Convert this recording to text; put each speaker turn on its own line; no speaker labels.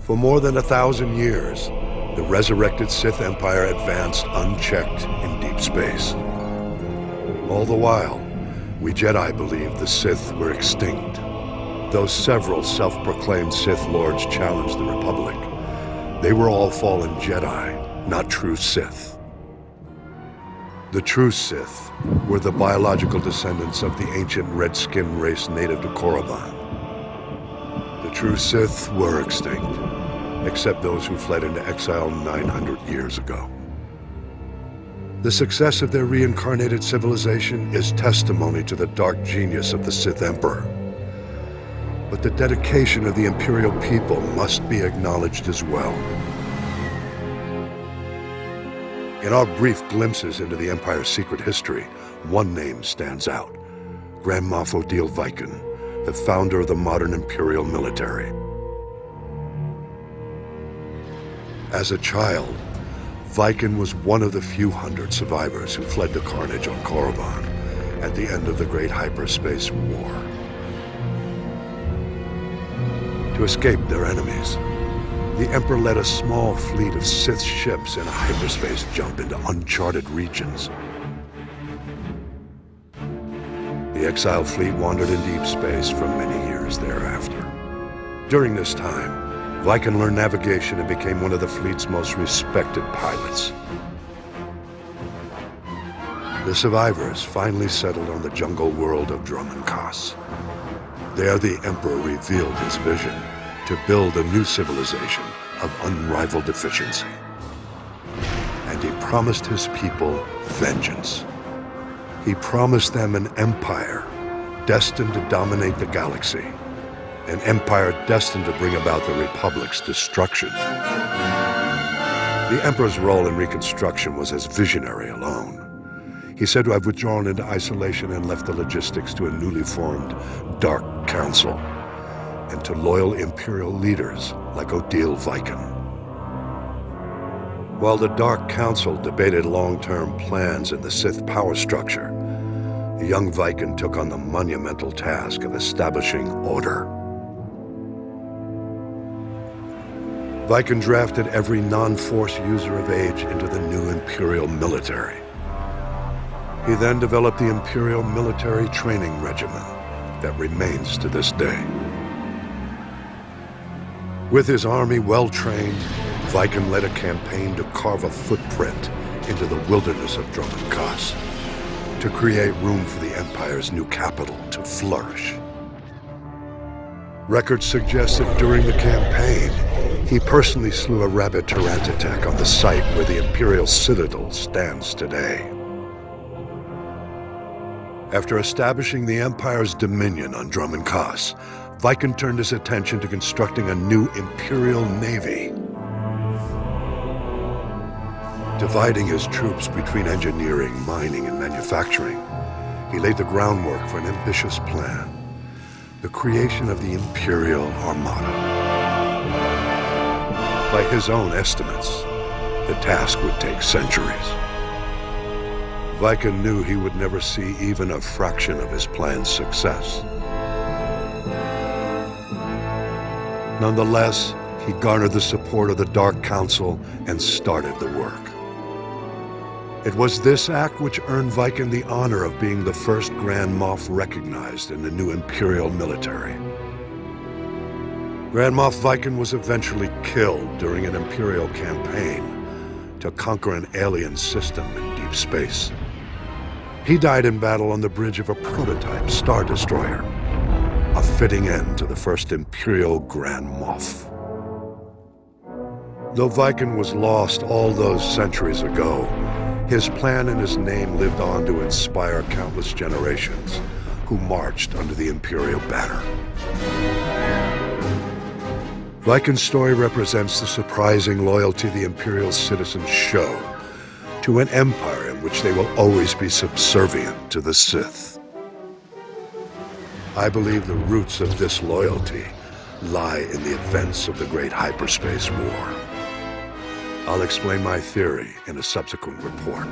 For more than 1,000 years, the resurrected Sith Empire advanced unchecked in deep space. All the while, we Jedi believed the Sith were extinct. Though several self-proclaimed Sith Lords challenged the Republic, they were all fallen Jedi, not true Sith. The true Sith were the biological descendants of the ancient red-skinned race native to Korriban. The true Sith were extinct, except those who fled into exile 900 years ago. The success of their reincarnated civilization is testimony to the dark genius of the Sith Emperor. But the dedication of the Imperial people must be acknowledged as well. In our brief glimpses into the Empire's secret history, one name stands out: Grand Moff Odile Viken, the founder of the modern Imperial military. As a child, Viken was one of the few hundred survivors who fled the carnage on Korriban at the end of the Great Hyperspace War. To escape their enemies, the Emperor led a small fleet of Sith ships in a hyperspace jump into uncharted regions. The exiled fleet wandered in deep space for many years thereafter. During this time, Viken learned navigation and became one of the fleet's most respected pilots. The survivors finally settled on the jungle world of Dromund Kaas. There, the Emperor revealed his vision to build a new civilization of unrivaled efficiency. And he promised his people vengeance. He promised them an empire destined to dominate the galaxy. An empire destined to bring about the Republic's destruction. The Emperor's role in Reconstruction was as visionary alone. He's said to have withdrawn into isolation and left the logistics to a newly formed Dark Council and to loyal Imperial leaders like Odile Viken. While the Dark Council debated long-term plans in the Sith power structure, the young Viken took on the monumental task of establishing order. Viken drafted every non-Force user of age into the new Imperial military. He then developed the Imperial Military Training Regimen that remains to this day. With his army well-trained, Viken led a campaign to carve a footprint into the wilderness of Dromund Kaas, to create room for the Empire's new capital to flourish. Records suggest that during the campaign, he personally slew a rabid Tyrantatek on the site where the Imperial Citadel stands today. After establishing the Empire's dominion on Dromund Kaas, Viken turned his attention to constructing a new Imperial Navy. Dividing his troops between engineering, mining, and manufacturing, he laid the groundwork for an ambitious plan: the creation of the Imperial Armada. By his own estimates, the task would take centuries. Viken knew he would never see even a fraction of his plan's success. Nonetheless, he garnered the support of the Dark Council and started the work. It was this act which earned Viken the honor of being the first Grand Moff recognized in the new Imperial military. Grand Moff Viken was eventually killed during an Imperial campaign to conquer an alien system in deep space. He died in battle on the bridge of a prototype Star Destroyer, a fitting end to the first Imperial Grand Moff. Though Viken was lost all those centuries ago, his plan and his name lived on to inspire countless generations who marched under the Imperial banner. Viken's story represents the surprising loyalty the Imperial citizens show to an empire in which they will always be subservient to the Sith. I believe the roots of this loyalty lie in the events of the Great Hyperspace War. I'll explain my theory in a subsequent report.